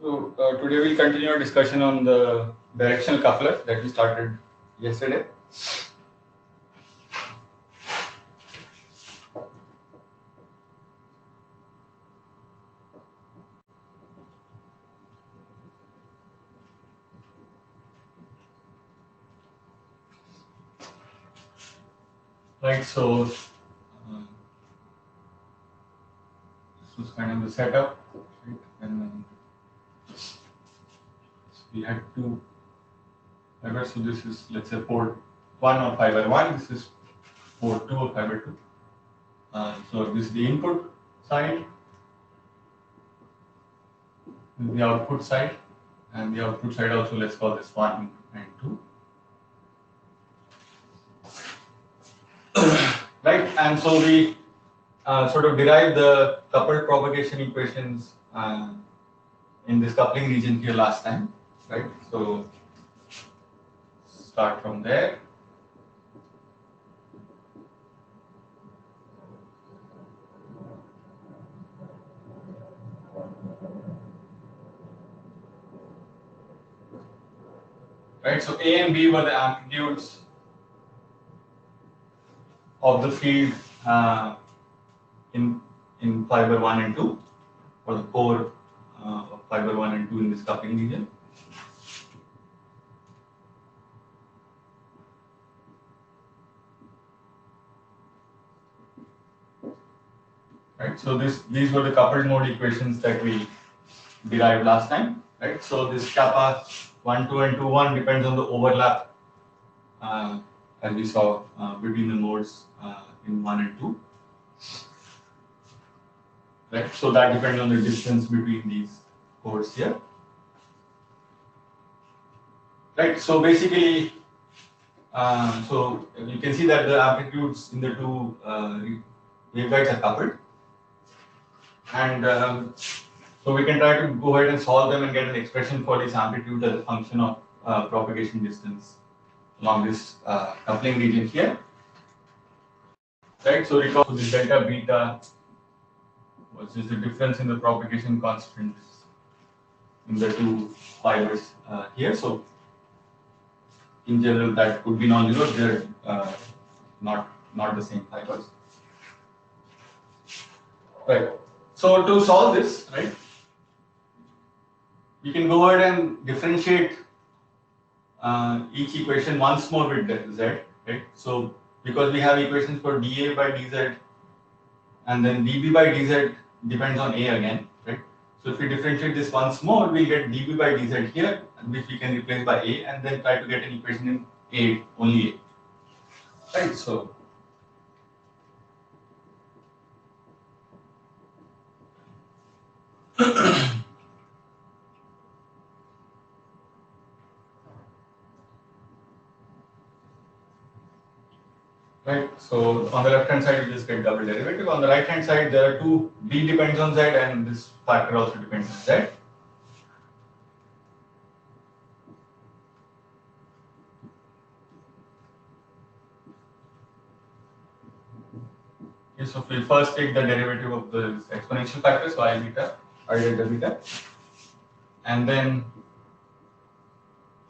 So today we'll continue our discussion on the directional coupler that we started yesterday. Right, so this was kind of the setup, right? And then we had two fibers. So this is, let's say, port 1 of fiber 1. This is port 2 of fiber 2. So this is the input side, this is the output side, and the output side also, let's call this 1 and 2. Right, and so we sort of derive the coupled propagation equations in this coupling region here last time, right? So start from there. Right, so A and B were the amplitudes of the field in fiber 1 and 2, or the core of fiber 1 and 2 in this coupling region. Right, so these were the coupled mode equations that we derived last time. Right, so this kappa 1, 2, and 2, 1 depends on the overlap, as we saw, between the modes in 1 and 2. Right, so that depends on the distance between these cores here. Right, so basically, so you can see that the amplitudes in the two waveguides are coupled, and so we can try to go ahead and solve them and get an expression for this amplitude as a function of propagation distance along this coupling region here. Right, so recall this delta beta was just the difference in the propagation constants in the two fibers here. So in general, that could be non-zero. They're not the same fibers. Right. So to solve this, right, you can go ahead and differentiate each equation once more with z. Right. So because we have equations for dA by dz, and then dB by dz depends on A again, right? So if we differentiate this once more, we'll get dB by dz here, which we can replace by A, and then try to get an equation in A, only A. Right, so right, so on the left hand side, we just get double derivative. On the right hand side, there are two, B depends on Z, and this factor also depends on Z. Okay, so we'll first take the derivative of the exponential factors, so I beta, I delta beta, and then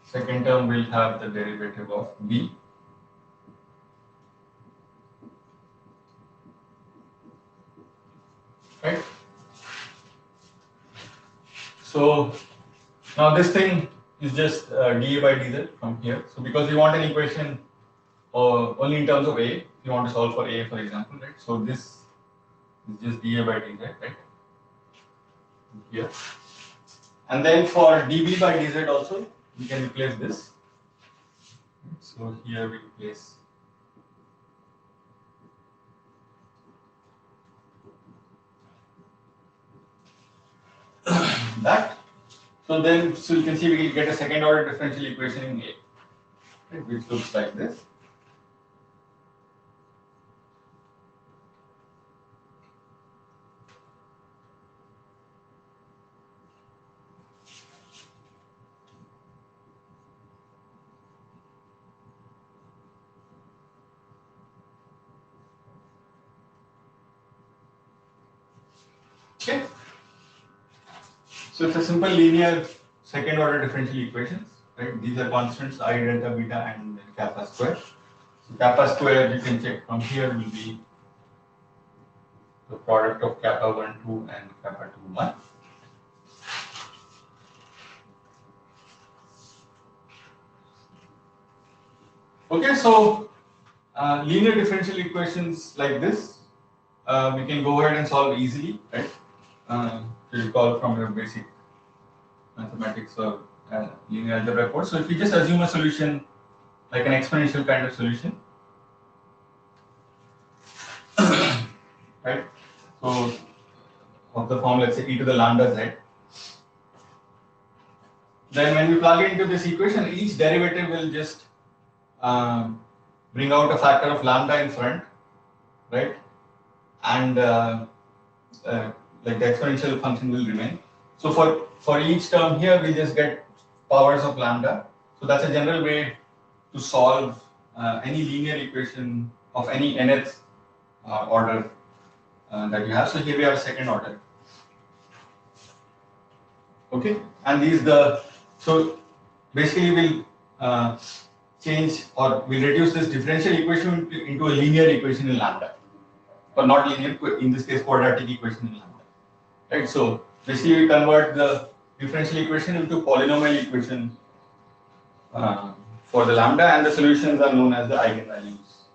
second term will have the derivative of B. Right. So now this thing is just dA by dz from here. So because we want an equation only in terms of A, if you want to solve for A, for example, right? So this is just dA by dz, right? Here. And then for dB by dz also, we can replace this. So here we replace that. So then, so you can see we get a second order differential equation in A, right, which looks like this. Okay. So it's a simple linear second order differential equations, right? These are constants I, delta, beta, and kappa square. So kappa square you can check from here will be the product of kappa 1, 2 and kappa 2, 1. Okay, so linear differential equations like this, we can go ahead and solve easily, right? To recall from your basic mathematics or linear algebra course. So if you just assume a solution like an exponential kind of solution, right? So of the form, let's say e to the lambda z. Then when we plug it into this equation, each derivative will just bring out a factor of lambda in front, right? And like the exponential function will remain. So for each term here, we just get powers of lambda. So that's a general way to solve any linear equation of any nth order that you have. So here we have a second order. Okay, and these so basically we'll change or we'll reduce this differential equation into a linear equation in lambda, or not linear, in this case quadratic equation in lambda, right? So basically we convert the differential equation into polynomial equation for the lambda, and the solutions are known as the eigenvalues,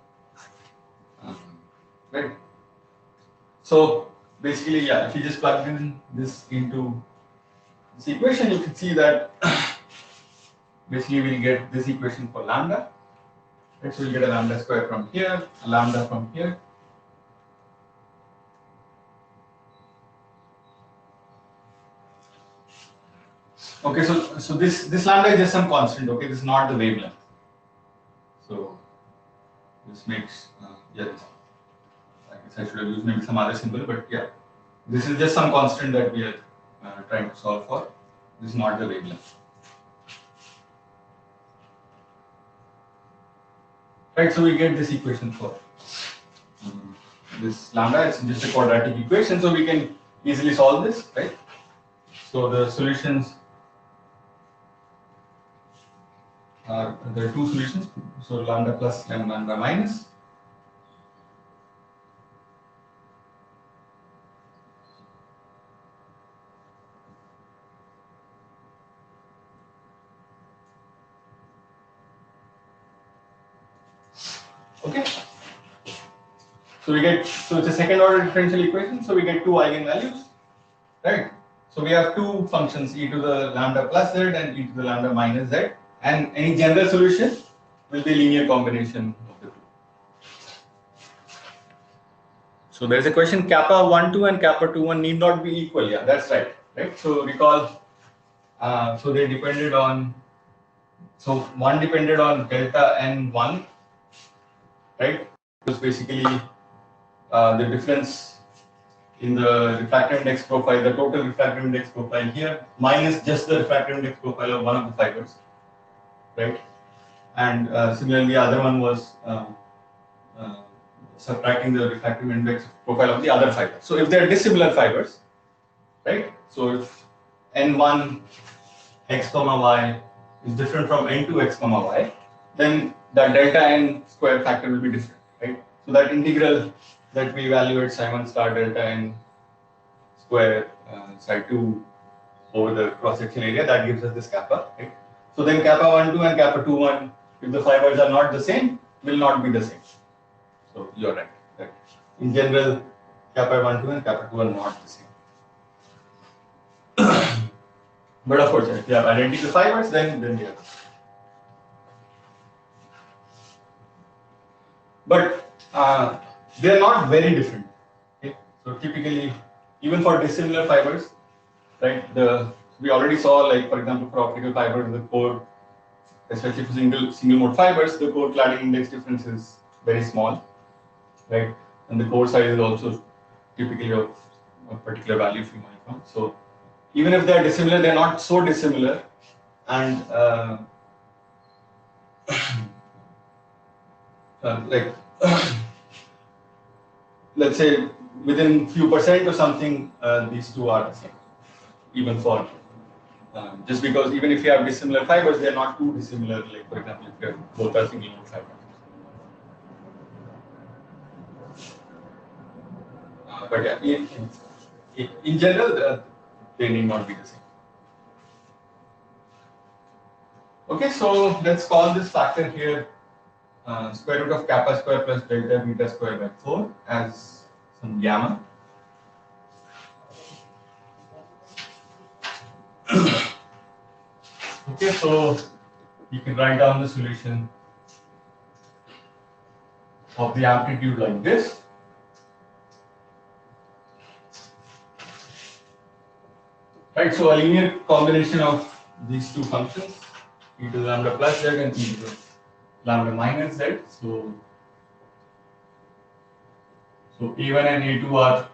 right? So basically, yeah, if you just plug in this into this equation, you can see that basically we'll get this equation for lambda, right? So we'll get a lambda square from here, a lambda from here. Okay, so this lambda is just some constant. Okay, this is not the wavelength. So this makes yeah, I guess I should have used maybe some other symbol, but yeah, this is just some constant that we are trying to solve for. This is not the wavelength. Right, so we get this equation for this lambda. It's just a quadratic equation, so we can easily solve this, right? So the solutions are, there are two solutions. So lambda plus and lambda minus. Okay. So we get, so it's a second order differential equation, so we get two eigenvalues, right? So we have two functions, e to the lambda plus z and e to the lambda minus z, and any general solution will be a linear combination of the two. So there is a question, kappa 1, 2 and kappa 2, 1 need not be equal. Yeah, that's right, right? So recall, so they depended on, so one depended on delta n1, right? It was basically the difference in the refractive index profile, the total refractive index profile here, minus just the refractive index profile of one of the fibers, right? And similarly, the other one was subtracting the refractive index profile of the other fiber. So if they are dissimilar fibers, right? So if n1 x comma y is different from n2 x comma y, then the delta n square factor will be different, right? So that integral that we evaluate psi1 star delta n square psi 2 over the cross section area, that gives us this kappa, right? So then kappa 1, 2 and kappa 2, 1, if the fibers are not the same, will not be the same. So you're right, right? In general, kappa 1, 2 and kappa 2 are not the same. But of course, if you have identical fibers, then they are. But they are not very different. Okay? So typically, even for dissimilar fibers, right? We already saw, like for example, for optical fibers, the core, especially for single mode fibers, the core cladding index difference is very small, right? And the core size is also typically of a particular value, few microns. So even if they are dissimilar, they are not so dissimilar, and like let's say within few percent or something, these two are the same. even for just because even if you have dissimilar fibers, they are not too dissimilar. Like for example, if you both are single node fibers. But yeah, in general, they need not be the same. Okay, so let's call this factor here square root of kappa square plus delta beta square by 4 as some gamma. Okay, so you can write down the solution of the amplitude like this. Right, so a linear combination of these two functions, e to the lambda plus z and e to the lambda minus z. So a1 and a2 are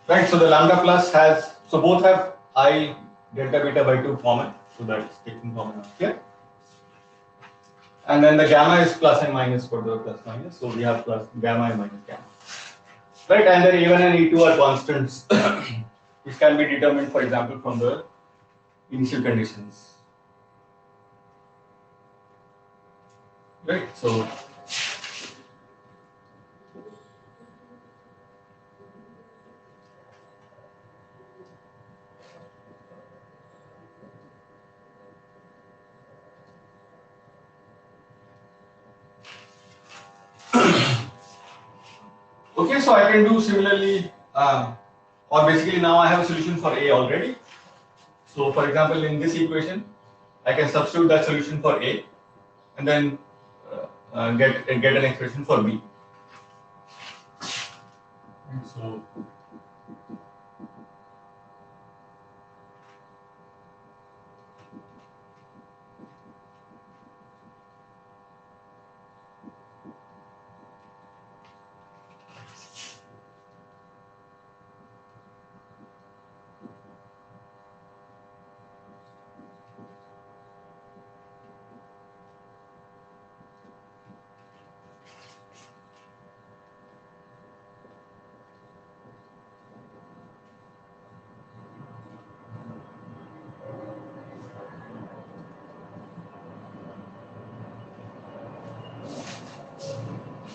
right. So the lambda plus has, so both have I delta beta by 2 common, so that's taken common out here. And then the gamma is plus and minus for the plus minus, so we have plus gamma and minus gamma. Right, and then a1 and a2 are constants, which can be determined, for example, from the initial conditions. Right, so okay, so I can do similarly, or basically now I have a solution for A already. So for example, in this equation, I can substitute that solution for A, and then get an expression for B. And so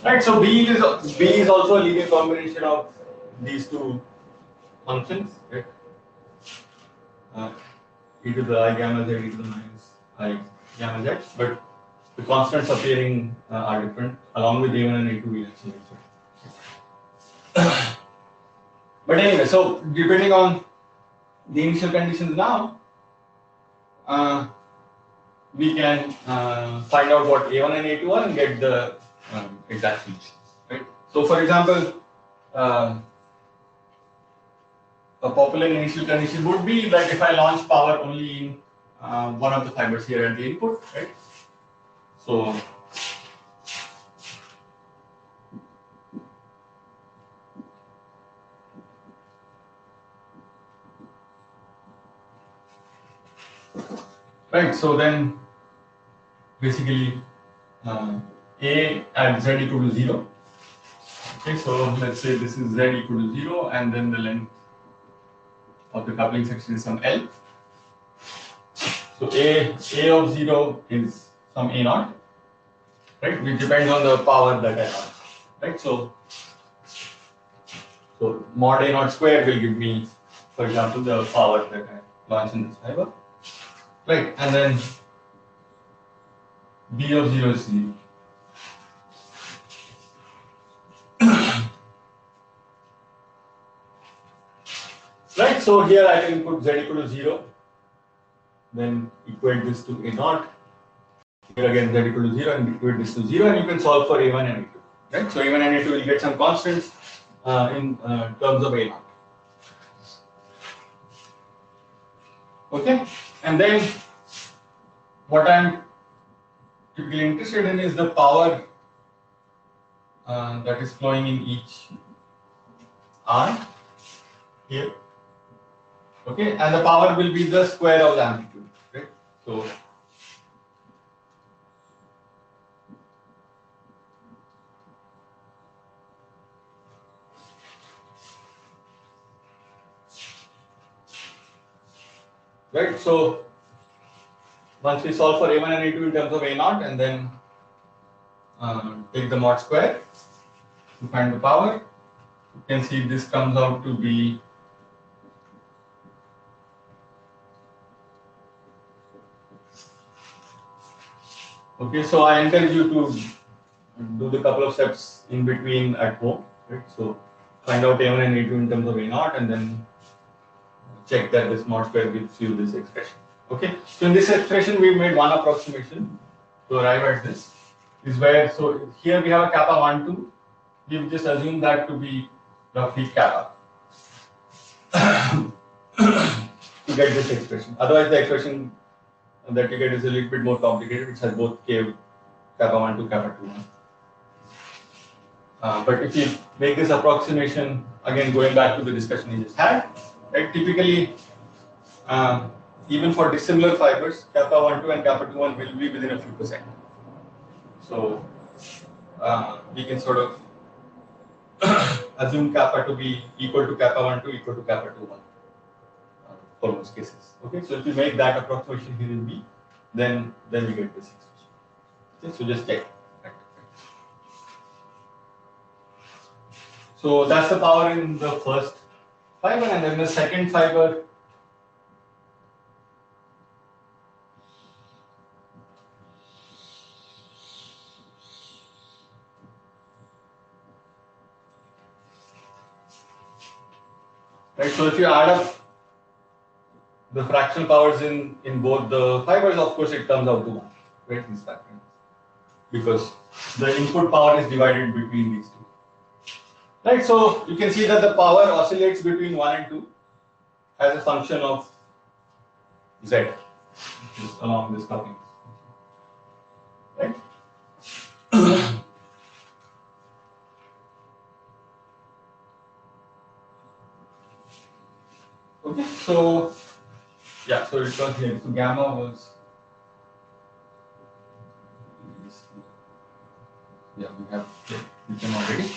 right, so B is also a linear combination of these two functions, right? E to the I gamma z, e to the minus I gamma z, but the constants appearing are different. Along with A1 and A2, we actually. But anyway, so depending on the initial conditions now, we can find out what A1 and A2 are and get the exact solution, right? So, for example, a popular initial condition would be that if I launch power only in one of the fibers here at the input, right? So, right, so then basically A at z equal to 0. Okay, so let's say this is z equal to 0 and then the length of the coupling section is some L. So A of 0 is some A naught, right, which depends on the power that I launch, right? So mod A naught square will give me, for example, the power that I launch in this fiber, right? And then B of 0 is 0. Right, so here I can put z equal to 0, then equate this to A naught. Here again z equal to 0 and equate this to 0, and you can solve for A1 and A2. Right, so A1 and A2 will get some constants in terms of A naught. Okay, and then what I'm typically interested in is the power that is flowing in each R here. Okay, and the power will be the square of the amplitude, right? So right? So once we solve for A1 and A2 in terms of A0 and then take the mod square to find the power, you can see this comes out to be okay. So I encourage you to do the couple of steps in between at home, right? So find out A1 and A2 in terms of A0 and then check that this mod square gives you this expression. Okay, so in this expression we made one approximation to arrive at this. Is where, so here we have a kappa 1, 2. We've just assumed that to be roughly kappa to get this expression. Otherwise, the expression that you get is a little bit more complicated. It has both kappa 1 to kappa 2. But if you make this approximation, again going back to the discussion we just had, right, typically even for dissimilar fibers, kappa 1, 2 and kappa 2, 1 will be within a few percent. So we can sort of assume kappa to be equal to kappa 1, 2 equal to kappa 2, 1 for most cases. Okay, so if you make that approximation here in B, then we get this expression. Okay, so just check. So that's the power in the first fiber, and then the second fiber. Right, so if you add up the fractional powers in both the fibers, of course it comes out to 1, right? These factors, because the input power is divided between these two. Right, so you can see that the power oscillates between 1 and 2 as a function of Z, which is along this coupling. Right? Okay, so yeah, so it was here. So gamma was, yeah, we have written already.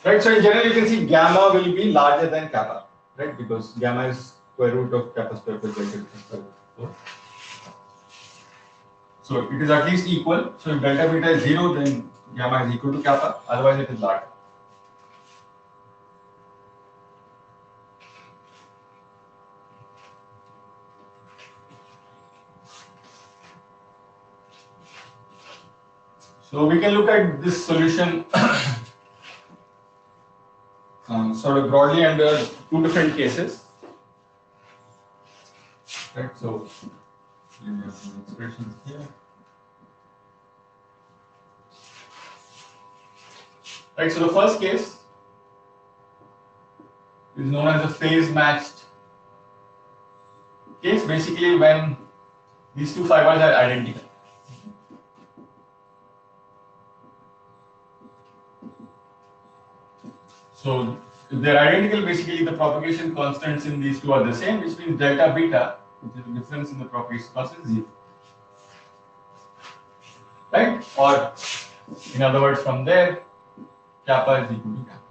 Right, so in general you can see gamma will be larger than kappa, right? Because gamma is square root of kappa square plus delta beta square. So it is at least equal. So if delta beta is 0, then gamma is equal to kappa. Otherwise, it is larger. So we can look at this solution sort of broadly under two different cases. Right. So we have some expressions here. Right. So the first case is known as a phase matched case. Basically, when these two fibers are identical. So if they are identical, basically the propagation constants in these two are the same, which means delta beta, which is the difference in the propagation constant, is 0. Right? Or in other words, from there, kappa is equal to kappa.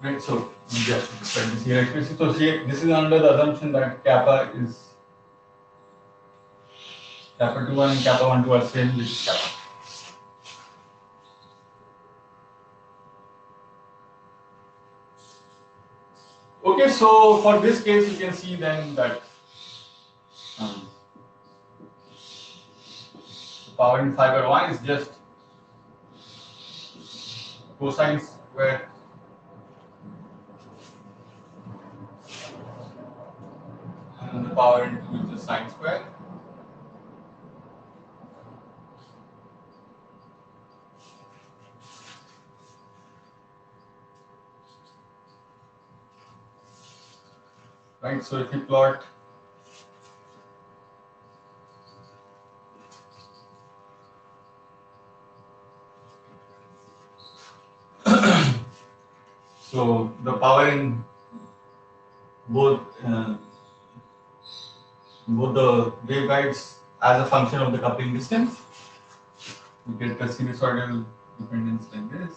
Right, so yeah, this here explicitly. So here, this is under the assumption that kappa 2, 1 and kappa 1, 2 are same with kappa. Okay, so for this case, you can see then that the power in fiber 1 is just cosine square and the power in 2 is just sine square. Right, so if you plot So the power in both both the waveguides as a function of the coupling distance. You get a sinusoidal dependence like this.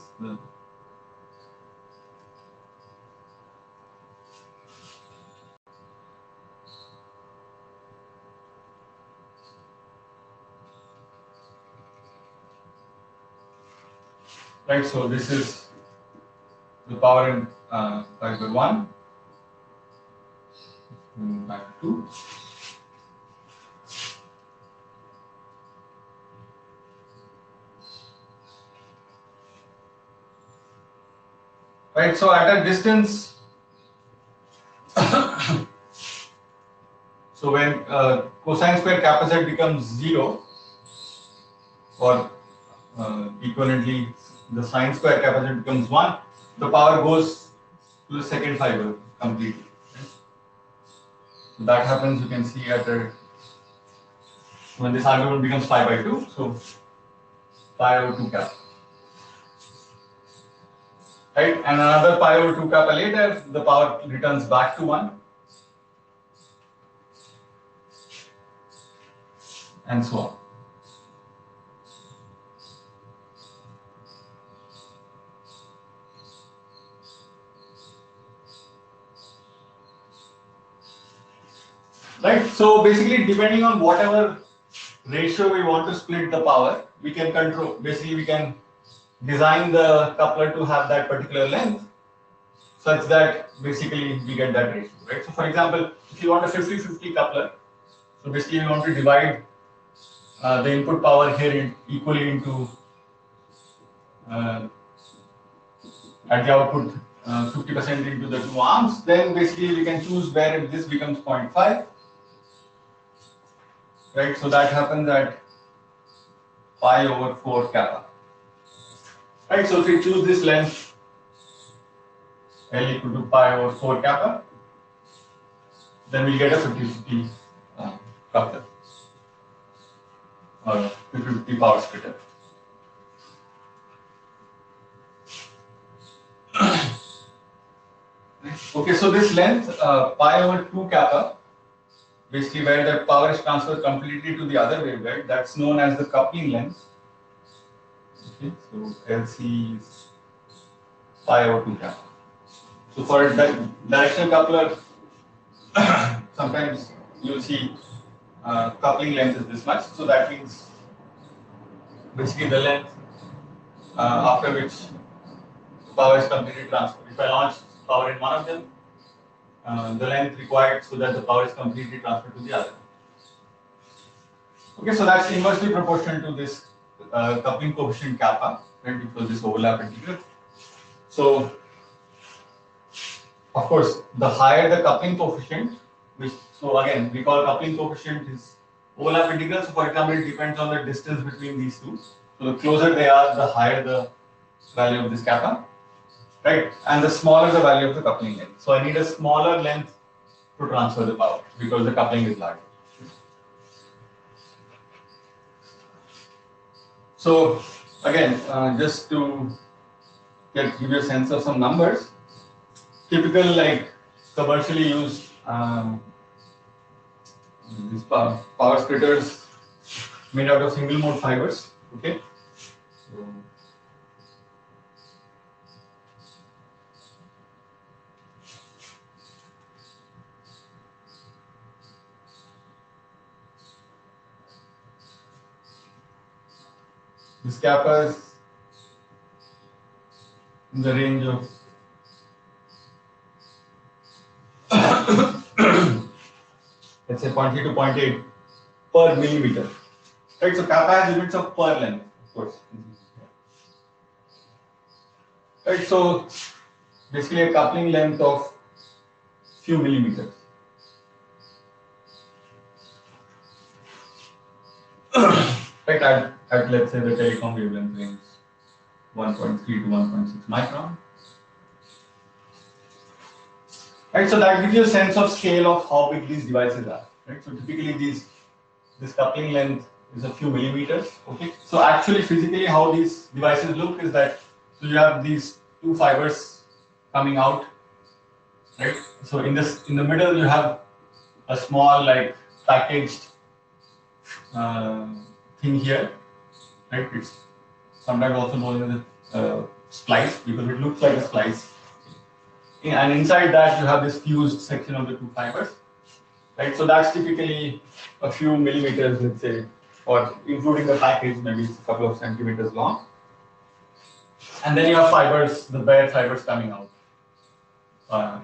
Right, so this is the power in fiber 1, fiber 2. Right, so at a distance, so when cosine square kappa z becomes 0, or equivalently the sine square kappa z becomes 1, the power goes to the second fiber completely. Right? So that happens, you can see at a, when this argument becomes pi by 2, so pi over 2 kappa. Right, and another pi over 2 kappa later, the power returns back to 1, and so on. Right, so basically depending on whatever ratio we want to split the power, we can control, basically we can design the coupler to have that particular length such that basically we get that ratio, right? So for example, if you want a 50-50 coupler, so basically we want to divide the input power here equally into at the output 50% into the two arms, then basically we can choose where this becomes 0.5, right? So that happens at pi over 4 kappa, right? So if we choose this length L equal to pi over 4 kappa, then we get a 50-50 coupler or 50-50 power splitter. Okay, so this length pi over 2 kappa, basically where the power is transferred completely to the other waveguide, that's known as the coupling length. Okay, so LC is pi over 2 kappa. So for a directional coupler, sometimes you'll see coupling length is this much. So that means basically the length after which power is completely transferred. If I launch power in one of them, the length required so that the power is completely transferred to the other. Okay, so that's inversely proportional to this coupling coefficient kappa, right, because this overlap integral. So, of course, the higher the coupling coefficient, which, so again, we call coupling coefficient is overlap integral. So, for example, it depends on the distance between these two. So, the closer they are, the higher the value of this kappa, right? And the smaller the value of the coupling length. So, I need a smaller length to transfer the power because the coupling is larger. So, again, just to give you a sense of some numbers, typical like commercially used these power splitters made out of single mode fibers. Okay, so this kappa is in the range of let's say 0.3 to 0.8 per millimeter. Right, so kappa has units of per length, of course. Right, so basically a coupling length of few millimeters. Right, at let's say the telecom wavelength range 1.3 to 1.6 micron. Right, so that gives you a sense of scale of how big these devices are. Right, so typically this coupling length is a few millimeters. Okay, so actually physically how these devices look is that so you have these two fibers coming out, right? So in the middle you have a small like packaged thing here, right? It's sometimes also known as a splice because it looks like a splice. And inside that you have this fused section of the two fibers, right? So that's typically a few millimeters, let's say, or including the package, maybe it's a couple of centimeters long. And then you have fibers, the bare fibers coming out.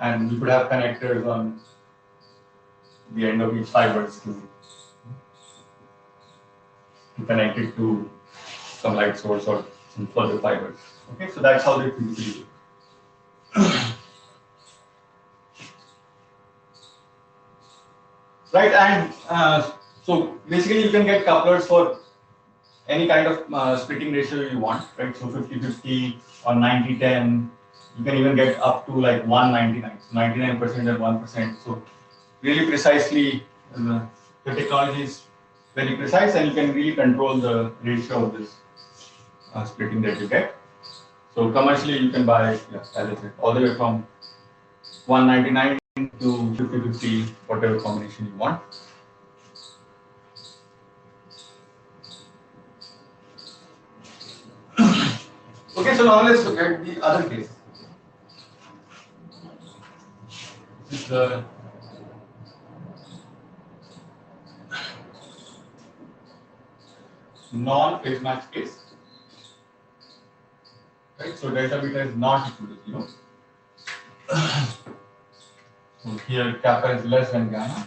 And you could have connectors on the end of each fibers to connect it to some light source or some further fibers. Okay, so that's how they typically do. Right, and so basically you can get couplers for any kind of splitting ratio you want, right? So 50-50 or 90-10. You can even get up to like 199, so 99% and 1%. So really precisely, the technology is very precise, and you can really control the ratio of this splitting that you get. So commercially, you can buy, as I said, all the way from 199 to 50-50, whatever combination you want. Okay, so now let's look at the other case. This is the non-phase match case. Right, so delta beta is not equal to 0. So here kappa is less than gamma.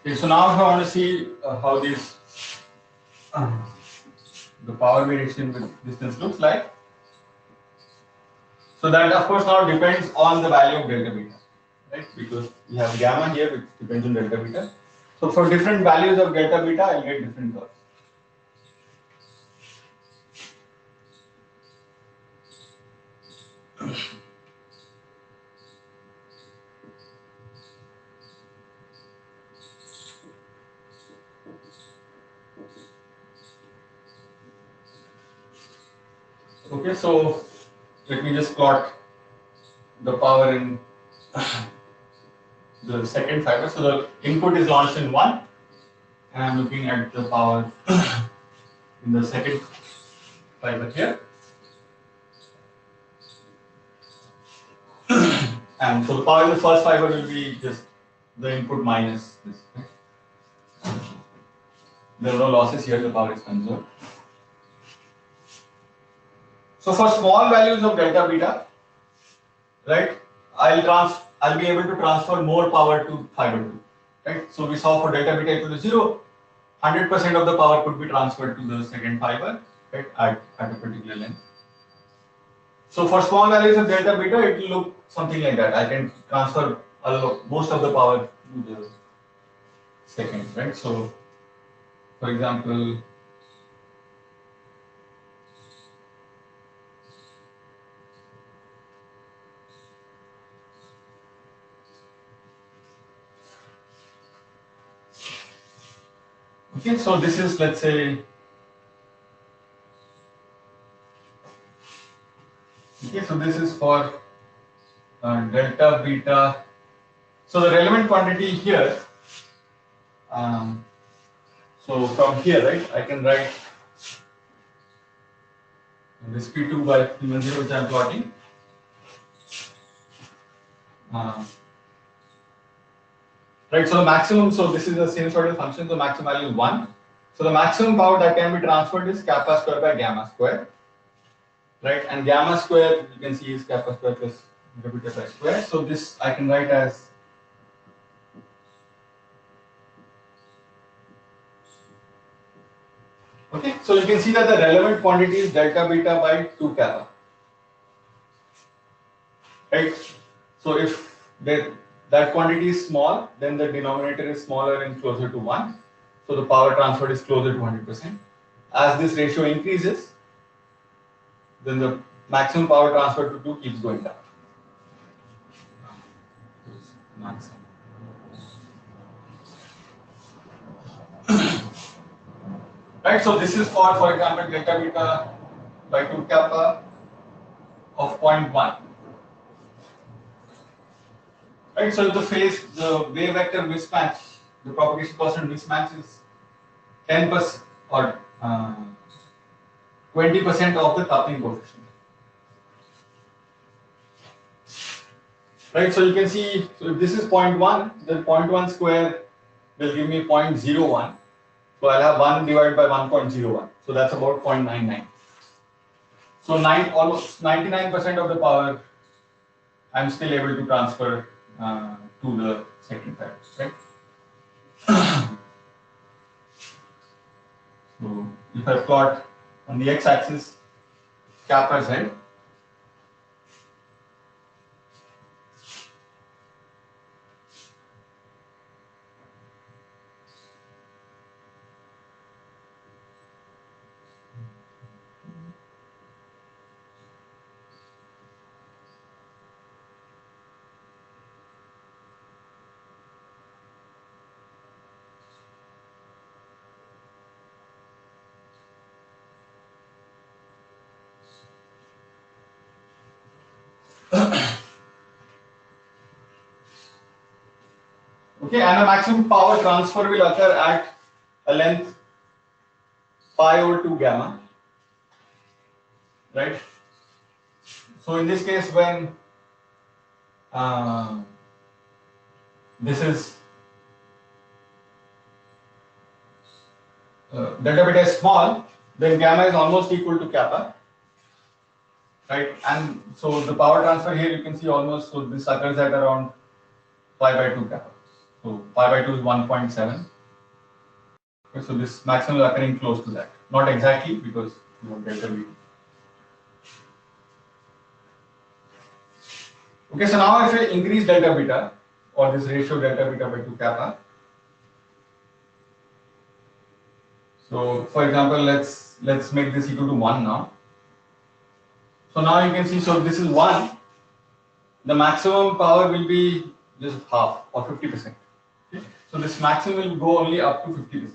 Okay, so now if I want to see how this the power variation with distance looks like. So that of course now depends on the value of delta beta, right? Because we have gamma here which depends on delta beta. So for different values of delta beta, I'll get different curves. Okay, so let me just plot the power in the second fiber. So the input is launched in 1, and I'm looking at the power in the second fiber here. And so the power in the first fiber will be just the input minus this. Right? There are no losses here, the power is conserved. So for small values of delta beta, right, I'll be able to transfer more power to fiber 2. Right? So we saw for delta beta equal to 0, 100% of the power could be transferred to the second fiber, right, at a particular length. So for small values of delta beta, it will look something like that. I can transfer most of the power to the second, right? So for example, okay, so this is, let's say, okay, so this is for delta beta. So the relevant quantity here, so from here, right, I can write this P2 by P10 which I am plotting. Right, so the maximum, so this is a sinusoidal function, so maximum value is 1. So the maximum power that can be transferred is kappa square by gamma square. Right, and gamma square you can see is kappa square plus delta beta by square. So this I can write as okay. So you can see that the relevant quantity is delta beta by 2 kappa. Right. So if there that quantity is small, then the denominator is smaller and closer to 1. So the power transferred is closer to 100%. As this ratio increases, then the maximum power transfer to 2 keeps going down. Right, so this is for example, delta beta by 2 kappa of 0.1. Right, so the wave vector mismatch, the propagation constant mismatch is 10% or 20% of the coupling coefficient. Right, so you can see, so if this is 0.1, then 0.1 square will give me 0.01. So I'll have 1 divided by 1.01. So that's about 0.99. So almost 99% of the power I'm still able to transfer to the second pair, right? So if I plot on the x-axis kappa z, okay, and the maximum power transfer will occur at a length pi over 2 gamma, right? So in this case, when this is delta beta is small, then gamma is almost equal to kappa, right? And so the power transfer here you can see almost, so this occurs at around pi by 2 kappa. So pi by 2 is 1.7. Okay, so this maximum is occurring close to that. Not exactly because you know delta beta. Okay, so now if I increase delta beta or this ratio delta beta by 2 kappa. So for example, let's make this equal to 1 now. So now you can see, so this is 1. The maximum power will be just half or 50%. Okay? So this maximum will go only up to 50%.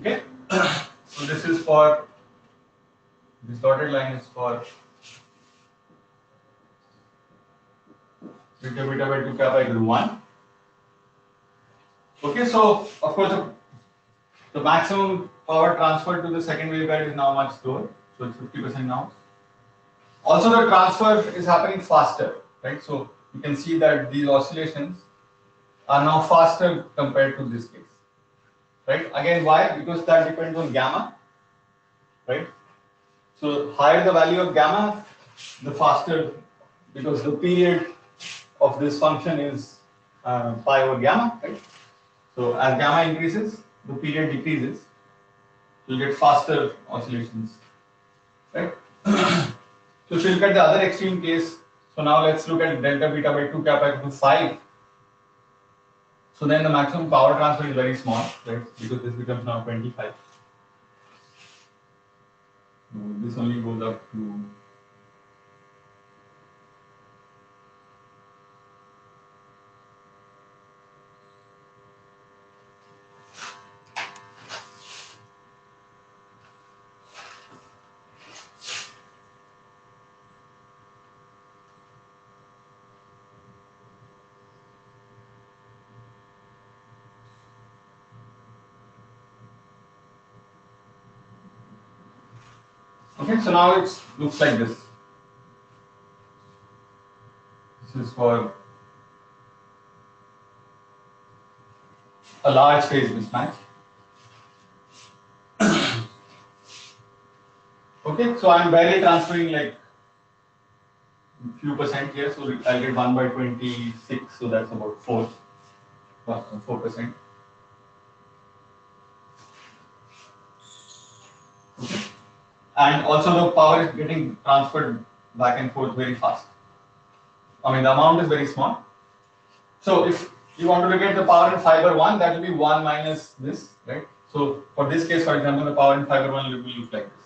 Okay, so this is for this dotted line is for delta beta by 2 kappa equal to 1. Okay, so of course the maximum power transferred to the second waveguide is now much slower, so it's 50% now. Also, the transfer is happening faster, right? So you can see that these oscillations are now faster compared to this case, right? Again, why? Because that depends on gamma, right? So higher the value of gamma, the faster, because the period of this function is pi over gamma, right? So as gamma increases, the period decreases. You'll get faster oscillations, right? So if you look at the other extreme case, so now let's look at delta beta by 2 kappa equal to 5. So then the maximum power transfer is very small, right? Because this becomes now 25. So this only goes up to okay, so now it looks like this. This is for a large phase mismatch. Okay, so I'm barely transferring like few percent here, so I'll get 1 by 26, so that's about 4%. Okay. And also the power is getting transferred back and forth very fast. I mean, the amount is very small. So if you want to look at the power in fiber 1, that will be 1 minus this, right? So for this case, for example, the power in fiber 1 will look like this,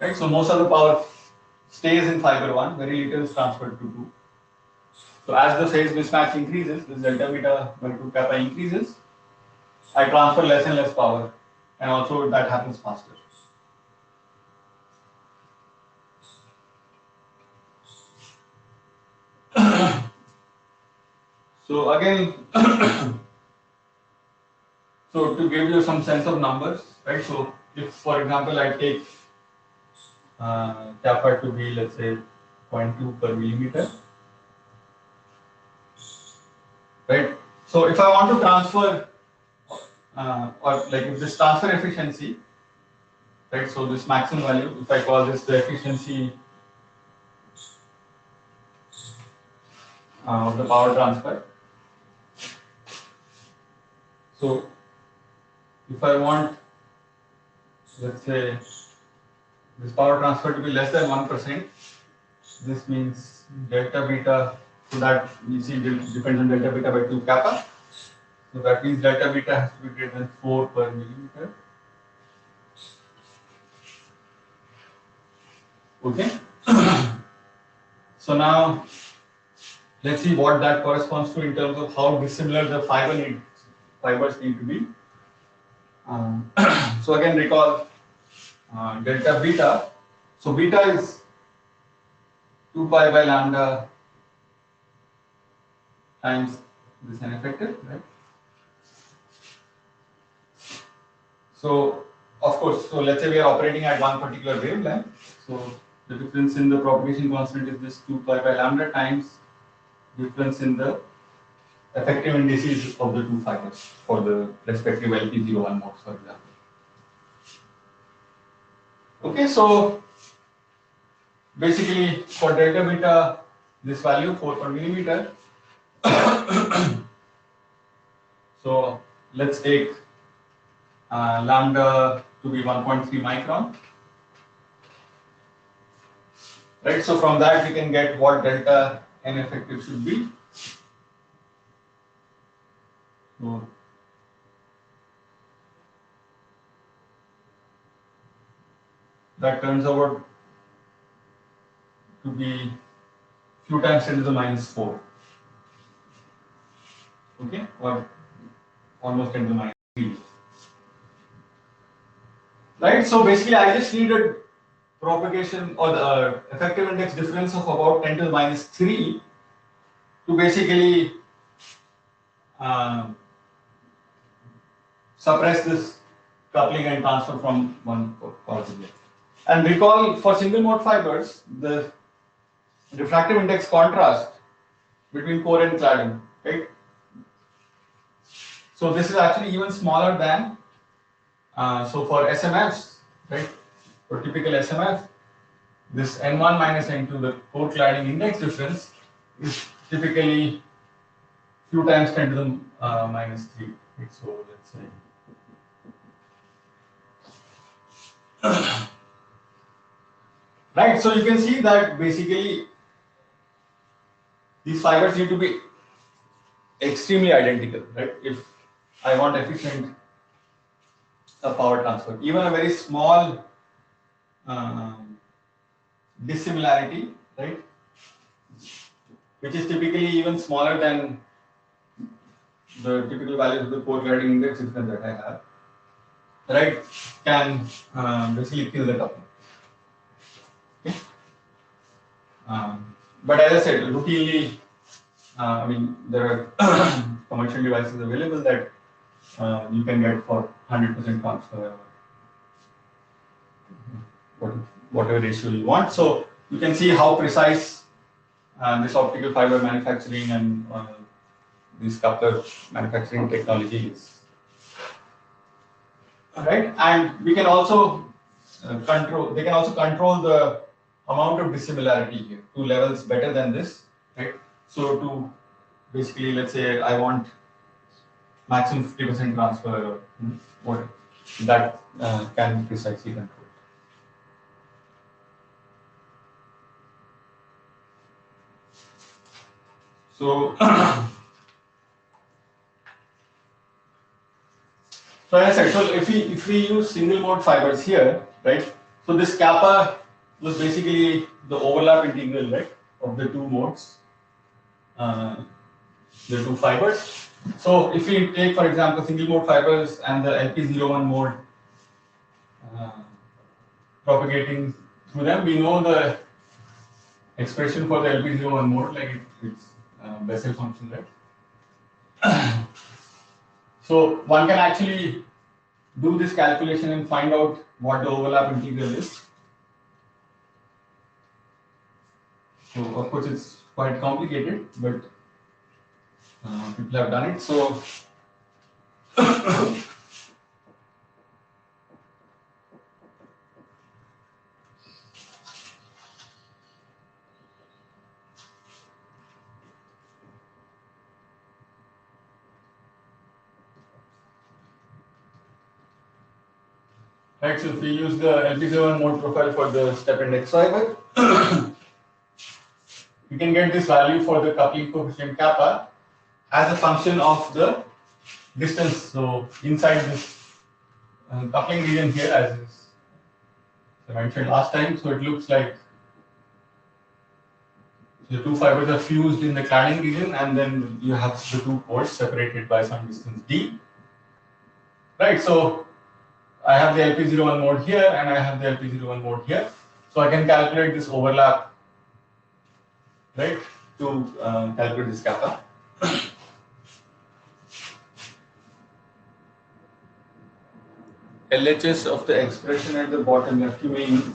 right? So most of the power stays in fiber 1, very little is transferred to 2. So as the phase mismatch increases, this delta beta by 2 kappa increases, I transfer less and less power, and also that happens faster. So again, so to give you some sense of numbers, right? So if, for example, I take kappa to be, let's say, 0.2 per millimeter, right? So if I want to transfer, or like if this transfer efficiency, right? So this maximum value, if I call this the efficiency of the power transfer. So if I want, let's say, this power transfer to be less than 1%, this means delta beta, so that you see depends on delta beta by 2 kappa. So that means delta beta has to be greater than 4 per millimeter. Okay. So now let's see what that corresponds to in terms of how dissimilar the fibers need to be. So again, recall delta beta. So beta is 2 pi by lambda times this n effective, right? So of course, so let's say we are operating at one particular wavelength. So the difference in the propagation constant is this 2 pi by lambda times difference in the effective indices of the two fibers for the respective LP01 modes, for example. Okay, so basically for delta beta, this value 4 per millimeter. So let's take lambda to be 1.3 micron. Right, so from that we can get what delta n effective should be. So that turns out to be few times 10 to the minus 4. Okay, or almost 10 to the minus 3. Right, so basically I just need a propagation or the effective index difference of about 10 to the minus 3 to basically suppress this coupling and transfer from one power to the other. And recall, for single mode fibers, the refractive index contrast between core and cladding, right? So this is actually even smaller than, so for SMFs, right? For typical SMF, this N1 minus N2, the core cladding index difference, is typically few times 10 to the minus 3. Right? So let's say. Right, so you can see that basically these fibers need to be extremely identical, right? If I want efficient power transfer, even a very small dissimilarity, right, which is typically even smaller than the typical values of the core cladding index difference that I have, right, can basically kill the coupling. Okay. But as I said, routinely, I mean, there are commercial devices available that you can get for 100% transfer, whatever ratio you want. So you can see how precise this optical fiber manufacturing and this coupler manufacturing technology is. Right, and we can also control. They can also control the amount of dissimilarity here to levels better than this, right? So to basically, let's say I want maximum 50% transfer or what that can be precisely controlled. So, so as I said, so if we use single mode fibers here, right? So this kappa was basically the overlap integral, right, of the two modes, the two fibers. So if we take, for example, single mode fibers and the LP01 mode propagating through them, we know the expression for the LP01 mode, like it's Bessel function, right? So one can actually do this calculation and find out what the overlap integral is. So of course it's quite complicated, but people have done it. So right, so if we use the LP01 mode profile for the step index fiber, we can get this value for the coupling coefficient kappa as a function of the distance. So inside this coupling region here, as I mentioned last time, so it looks like the two fibers are fused in the cladding region, and then you have the two pores separated by some distance d. Right, so I have the LP01 mode here and I have the LP01 mode here. So I can calculate this overlap, right, to calculate this kappa. LHS of the expression at the bottom left, you mean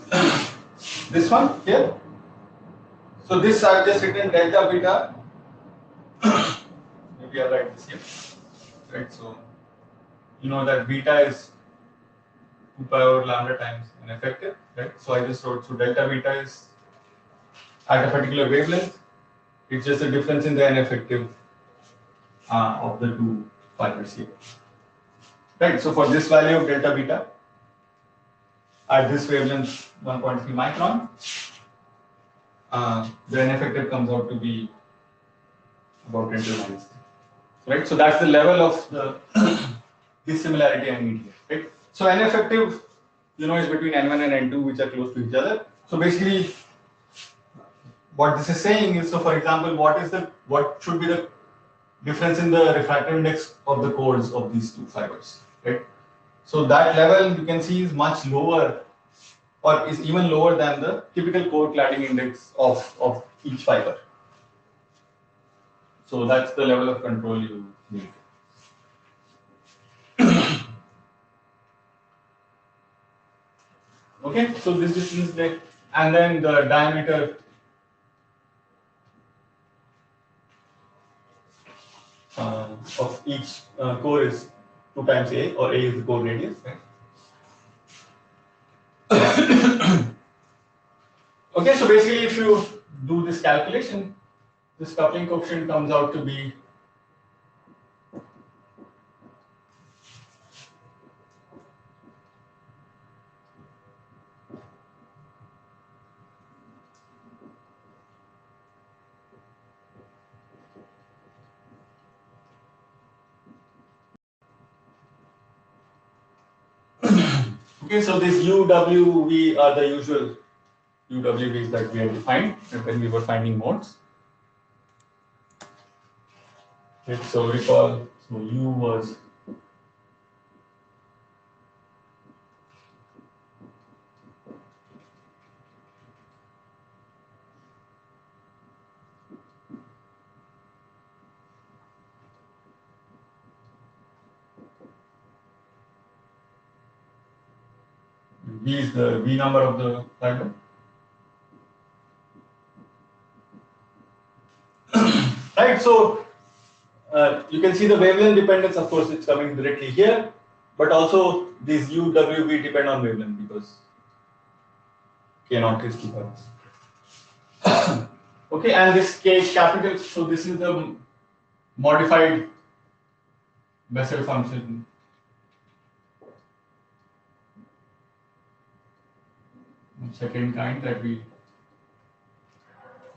this one here? So this I've just written delta beta. Maybe I'll write this here, right? So you know that beta is 2 pi over lambda times an effective, right? So I just wrote, so delta beta is at a particular wavelength. It's just a difference in the n effective of the two fibers here. Right, so for this value of delta beta at this wavelength 1.3 micron, the n effective comes out to be about 10 to the minus 3. Right, so that's the level of the dissimilarity I need here. Right, so n effective, you know, is between n1 and n2, which are close to each other. So basically, what this is saying is, so for example, what should be the difference in the refractive index of the cores of these two fibers, right? So that level you can see is much lower, or is even lower than the typical core cladding index of each fiber. So that's the level of control you need. Okay, so this distance there, and then the diameter of each core is 2 times A, or A is the core radius, right? Okay, so basically if you do this calculation, this coupling coefficient comes out to be okay, so this UWV are the usual UWVs that we had defined when we were finding modes. Okay, so recall, so U was V is the V number of the fiber. Right, so you can see the wavelength dependence, of course, it's coming directly here, but also these UWB depend on wavelength because K0 is 2 hertz. Okay, and this K capital, so this is the modified Bessel function. Second kind that we,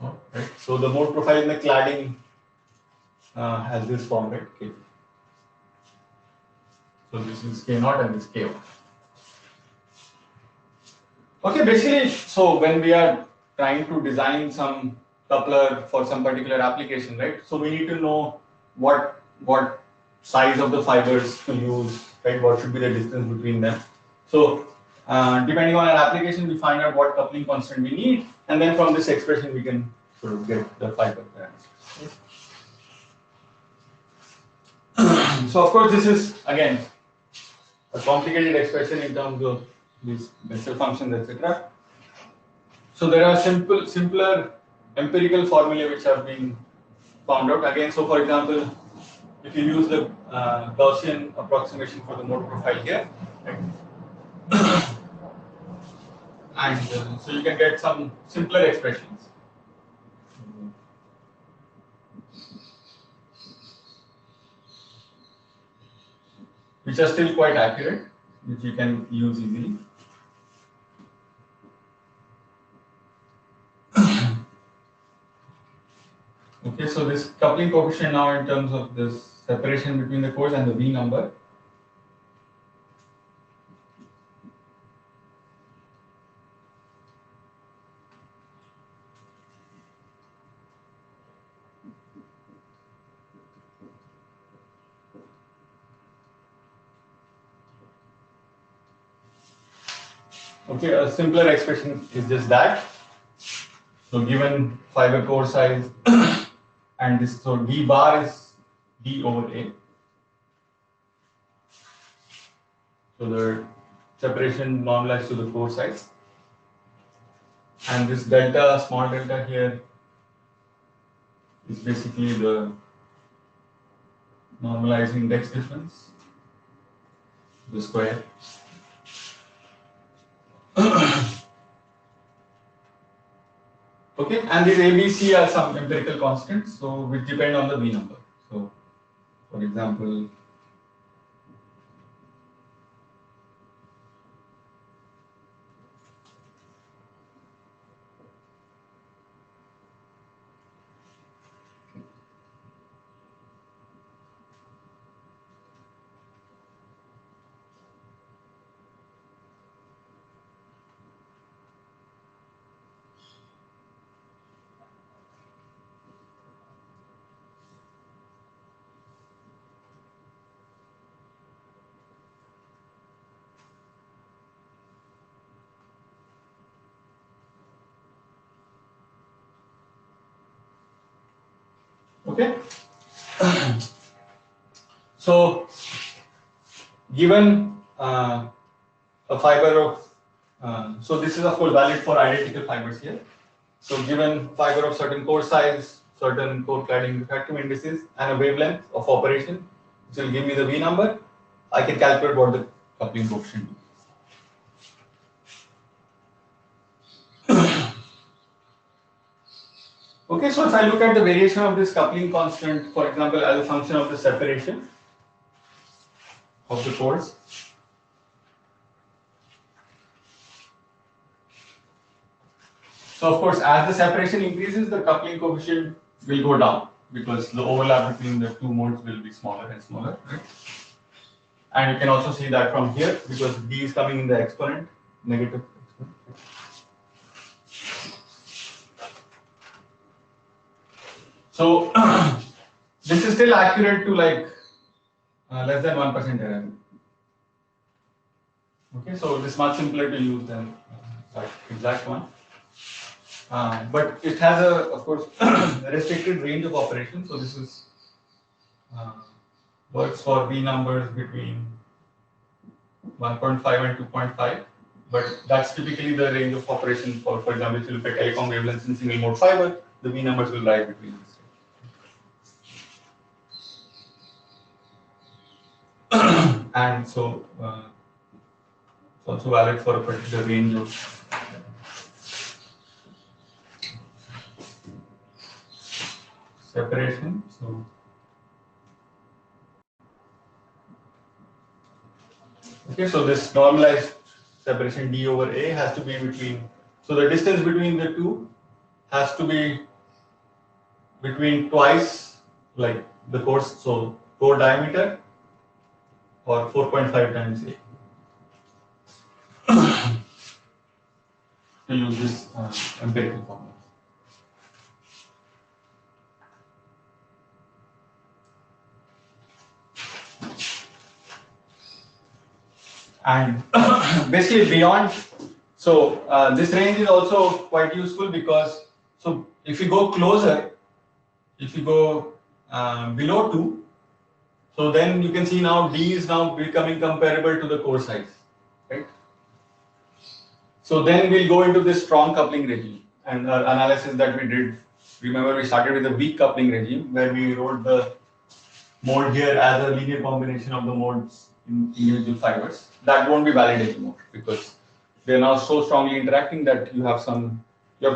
right? So the mode profile in the cladding has this form, right? K. So this is K0 and this K1. Okay, basically, so when we are trying to design some coupler for some particular application, right? So we need to know what size of the fibers to use, right? What should be the distance between them. So depending on our application, we find out what coupling constant we need, and then from this expression we can sort of get the fiber parameters. So of course this is again a complicated expression in terms of these Bessel functions, etc. So there are simpler empirical formulae which have been found out again. So for example, if you use the Gaussian approximation for the mode profile here, right? And so you can get some simpler expressions. Which are still quite accurate, which you can use easily. Okay, so this coupling coefficient now in terms of this separation between the cores and the V number. Okay, a simpler expression is just that. So given fiber core size and this, so D bar is D over A. So the separation normalized to the core size. And this delta, small delta here is basically the normalized index difference, the square. Okay, and these ABC are some empirical constants, so which depend on the V number. So, for example, okay. So, given a fiber of, so this is of course valid for identical fibers here. So, given fiber of certain core size, certain core cladding refractive indices, and a wavelength of operation, which will give me the V number, I can calculate what the coupling coefficient is. Okay, so if I look at the variation of this coupling constant, for example, as a function of the separation of the cores. So of course, as the separation increases, the coupling coefficient will go down because the overlap between the two modes will be smaller and smaller, right? And you can also see that from here because D is coming in the exponent, negative exponent. So this is still accurate to like less than 1% error. Okay, so this is much simpler to use than that exact one. But it has a, of course, a restricted range of operations. So this is works for V numbers between 1.5 and 2.5. But that's typically the range of operation for example, if you look at telecom wavelengths in single mode fiber, the V numbers will lie between this. and so it's also valid for a particular range of separation. So okay, so this normalized separation d over a has to be between, so the distance between the two has to be between twice like the core, so core diameter or 4.5 times a. To use this empirical formula. And basically beyond, so this range is also quite useful because, so if you go closer, if you go below 2, so then you can see now D is now becoming comparable to the core size, right? So then we'll go into this strong coupling regime and our analysis that we did. Remember, we started with a weak coupling regime where we wrote the mode here as a linear combination of the modes in individual fibers. That won't be valid anymore because they are now so strongly interacting that you have to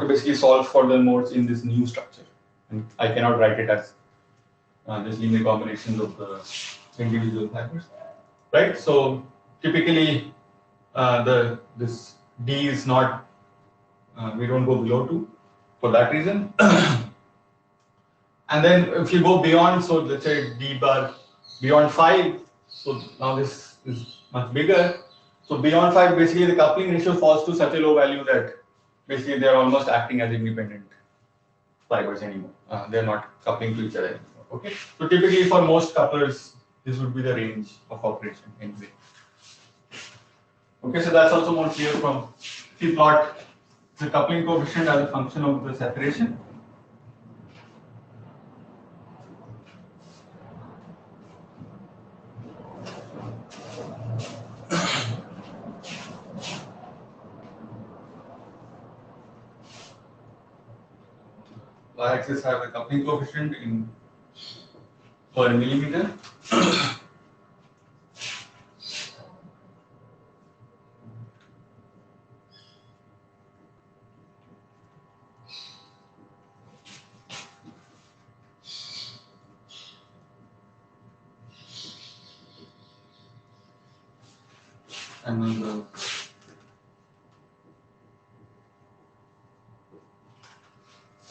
basically solve for the modes in this new structure. And I cannot write it as this linear combinations of the individual fibers, right? So typically this D is not, we don't go below 2 for that reason. And then if you go beyond, so let's say D bar beyond 5, so now this is much bigger. So beyond 5, basically the coupling ratio falls to such a low value that basically they are almost acting as independent fibers anymore. They are not coupling to each other anymore. Okay. So typically for most couplers, this would be the range of operation anyway. Okay, so that's also more clear from, if you plot the coupling coefficient as a function of the separation. Y-axis have the coupling coefficient in per millimeter. And then the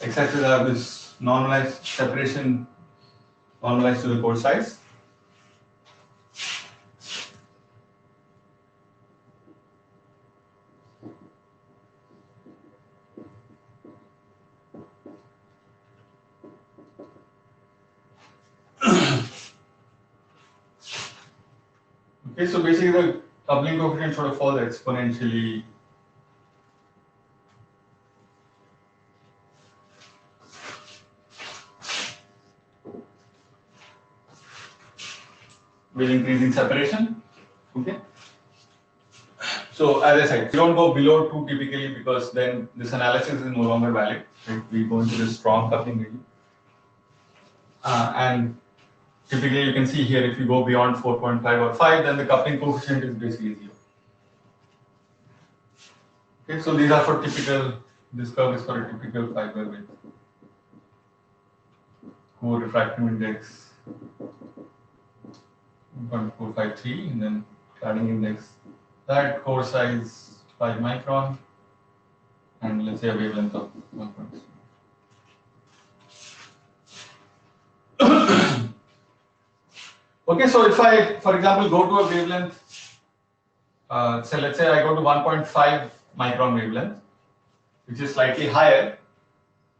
x-axis have this normalized separation normalized to the core size. Okay, so basically the coupling coefficient sort of falls exponentially with increasing separation. Okay. So as I said, you don't go below 2 typically because then this analysis is no longer valid. Right? We go into this strong coupling regime. And typically you can see here if you go beyond 4.5 or 5, then the coupling coefficient is basically 0. Okay, so these are for typical, this curve is for a typical fiber with core refractive index 1.453 and then cladding index, that core size 5 micron and let's say a wavelength of 1.3. Okay, so if I, for example, go to a wavelength, so let's say I go to 1.5 micron wavelength, which is slightly higher,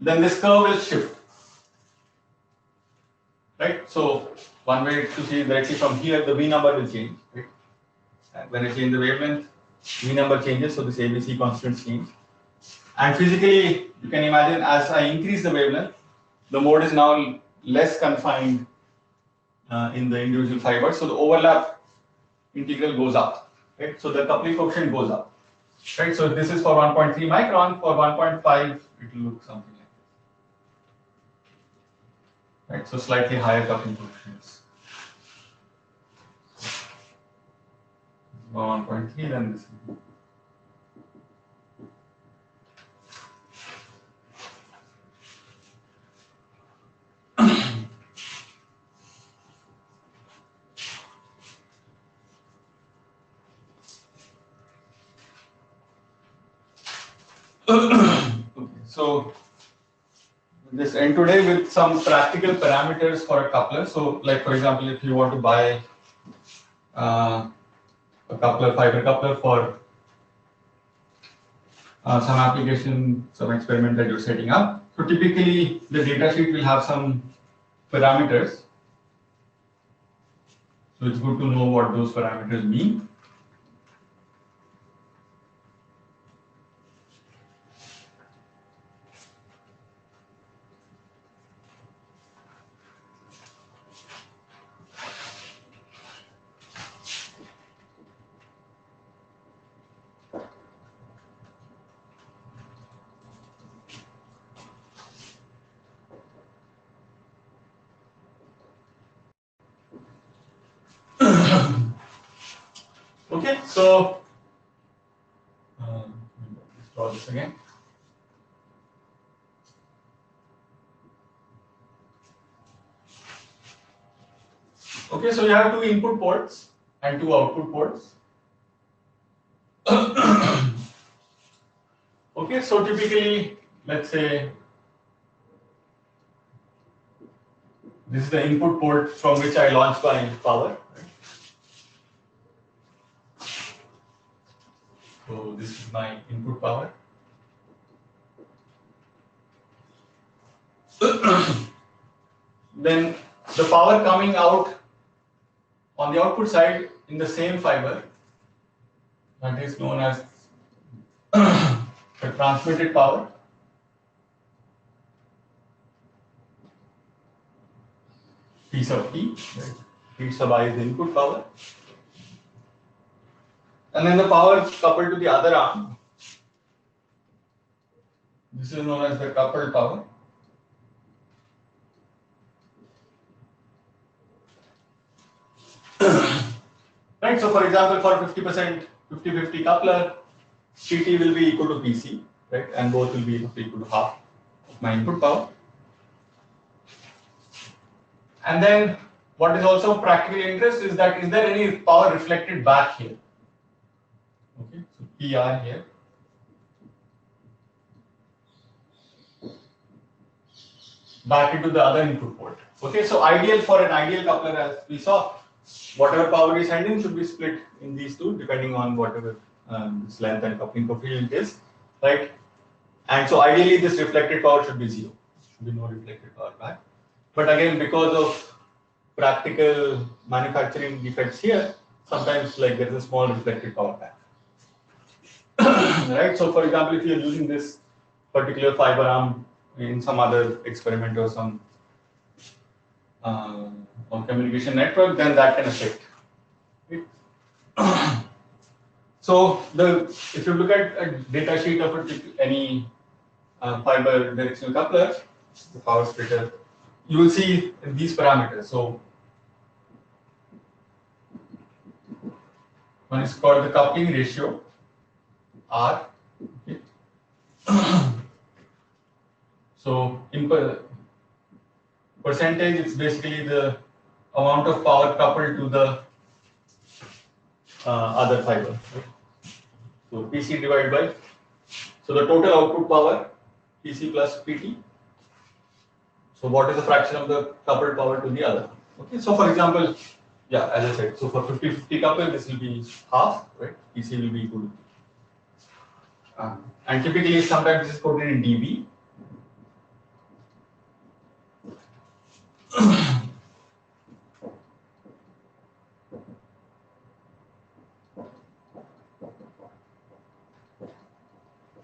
then this curve will shift. Right? So one way to see directly from here, the V number will change. Right? And when I change the wavelength, V number changes, so this ABC constants change. And physically, you can imagine as I increase the wavelength, the mode is now less confined in the individual fibers, so the overlap integral goes up. Right? So the coupling coefficient goes up. Right? So this is for 1.3 micron, for 1.5, it will look something like this. Right? So slightly higher coupling coefficients. 1.3, then this will be. Okay, so this end today with some practical parameters for a coupler. So, like for example, if you want to buy a coupler, fiber coupler for some application, some experiment that you're setting up. So typically, the data sheet will have some parameters. So it's good to know what those parameters mean. Okay, so let's draw this again. Okay, so you have two input ports and two output ports. Okay, so typically, let's say this is the input port from which I launch my power. So this is my input power. Then the power coming out on the output side in the same fiber, that is known as the transmitted power. P sub T, right? P sub I is the input power. And then the power coupled to the other arm. This is known as the coupled power. Right, so for example, for 50%, 50-50 coupler, PT will be equal to PC, right? And both will be equal to half of my input power. And then what is also of practical interest is that is there any power reflected back here? Okay, so PR here. Back into the other input port. Okay, so ideal for an ideal coupler, as we saw, whatever power we send in should be split in these two depending on whatever this length and coupling coefficient is, right? And so ideally this reflected power should be zero. Should be no reflected power back. But again, because of practical manufacturing defects here, sometimes like there is a small reflected power back. Right? So for example, if you're using this particular fiber arm in some other experiment or some on communication network, then that can affect. Right? So if you look at a data sheet of any fiber directional coupler, the power splitter, you will see these parameters. So one is called the coupling ratio, R. Okay. So in percentage, it's basically the amount of power coupled to the other fiber. Right? So PC divided by, so the total output power, PC plus PT. So what is the fraction of the coupled power to the other? Okay, so for example, yeah, as I said, so for 50-50 couple, this will be half, right? PC will be equal to. And typically, sometimes this is quoted in dB.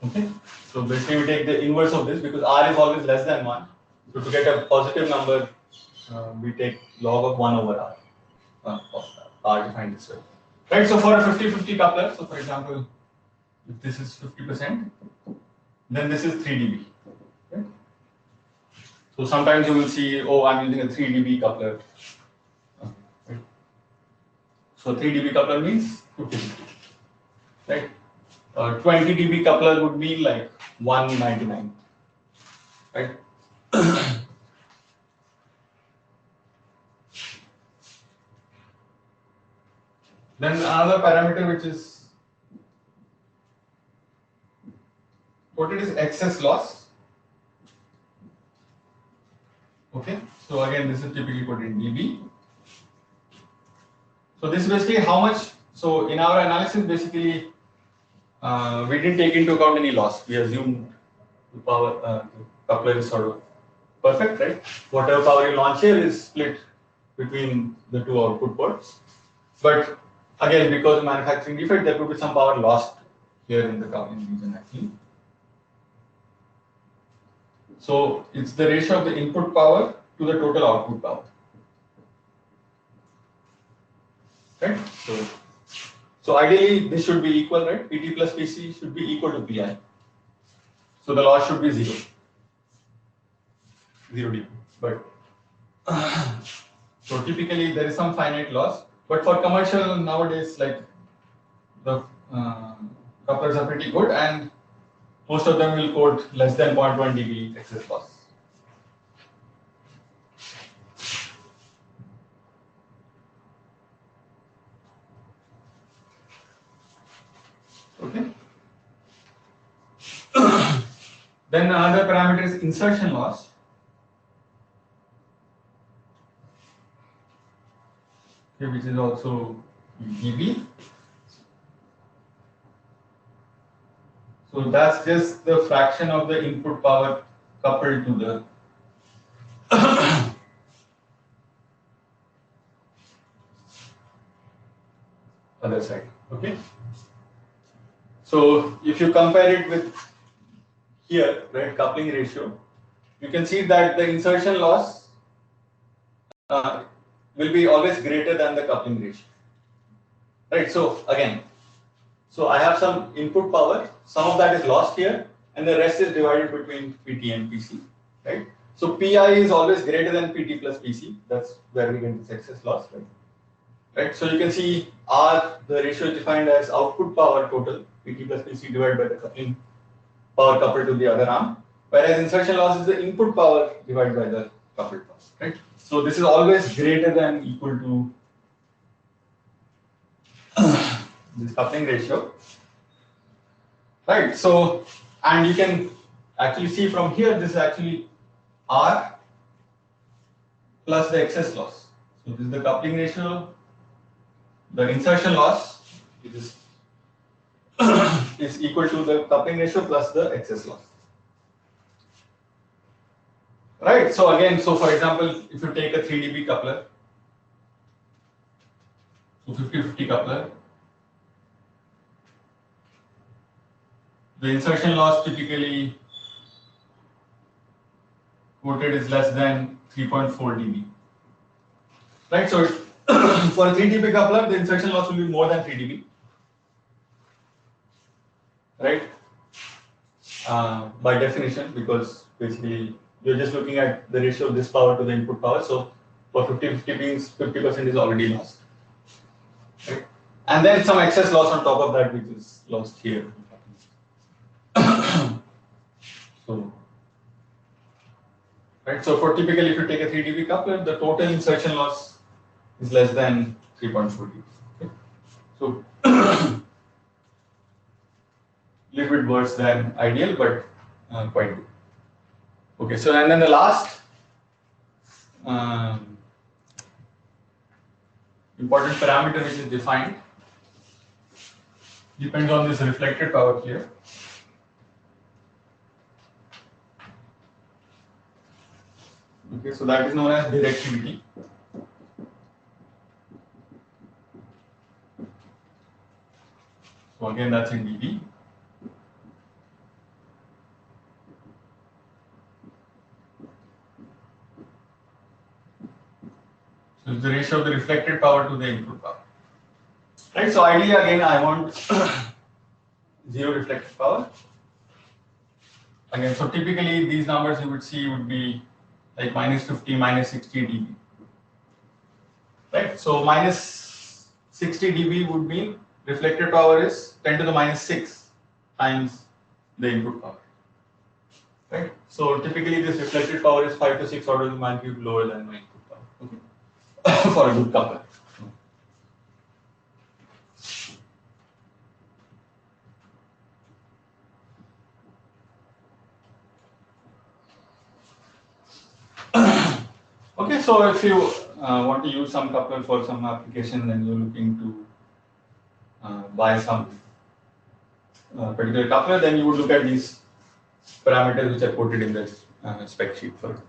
Okay, so basically we take the inverse of this because R is always less than 1. So to get a positive number, we take log of 1 over R. R defined this way. Right, so for a 50-50 coupler, so for example, if this is 50%, then this is 3 dB. Okay? So sometimes you will see, oh, I'm using a 3 dB coupler. Right? So 3 dB coupler means 50-50, right? 20 dB coupler would mean like 199, right? Then another parameter which is quoted is excess loss. Okay, so again this is typically put in dB. So this is basically how much. So in our analysis, basically we didn't take into account any loss. We assumed the power the coupler is sort of perfect, right? Whatever power you launch here is split between the two output ports. But again, because of manufacturing defect, there could be some power lost here in the coupling region actually. So it's the ratio of the input power to the total output power, right? So ideally this should be equal, right? PT plus PC should be equal to PI. So the loss should be 0 dB. But so typically there is some finite loss. But for commercial nowadays, like the couplers are pretty good, and most of them will quote less than 0.1 dB excess loss. Okay. Then another parameter is insertion loss. Okay, which is also dB. So that's just the fraction of the input power coupled to the other side. Okay. So if you compare it with here, right, coupling ratio, you can see that the insertion loss will be always greater than the coupling ratio. Right. So again, so I have some input power, some of that is lost here, and the rest is divided between PT and PC, right? So PI is always greater than PT plus PC. That's where we get this excess loss, right? Right. So you can see R, the ratio is defined as output power total, PT plus PC divided by the coupling power coupled to the other arm, whereas insertion loss is the input power divided by the coupled power, right? So this is always greater than equal to this coupling ratio, right? So, and you can actually see from here, this is actually R plus the excess loss. So this is the coupling ratio. The insertion loss is equal to the coupling ratio plus the excess loss, right? So again, so for example, if you take a 3 dB coupler, so 50-50 coupler, the insertion loss typically quoted is less than 3.4 dB, right? So for a 3 dB coupler, the insertion loss will be more than 3 dB, right? By definition, because basically you're just looking at the ratio of this power to the input power. So for 50-50 means 50% is already lost, right? And then some excess loss on top of that, which is lost here. So, right. So for typically, if you take a 3 dB coupler, the total insertion loss is less than 3.4 dB. Okay. So little bit worse than ideal, but quite good. Okay. So and then the last important parameter which is defined depends on this reflected power here. Okay, so that is known as directivity. So again, that's in dB. So it's the ratio of the reflected power to the input power. Right. So ideally, again, I want zero reflected power. Again, so typically these numbers you would see would be like -50, -60 dB. Right. So minus 60 dB would mean reflected power is 10 to the minus 6 times the input power. Right? So typically this reflected power is 5 to 6 orders of magnitude lower than my input power. Okay. For a good coupler. Okay, so if you want to use some coupler for some application, then you're looking to buy some particular coupler, then you would look at these parameters which are quoted in the spec sheet for it.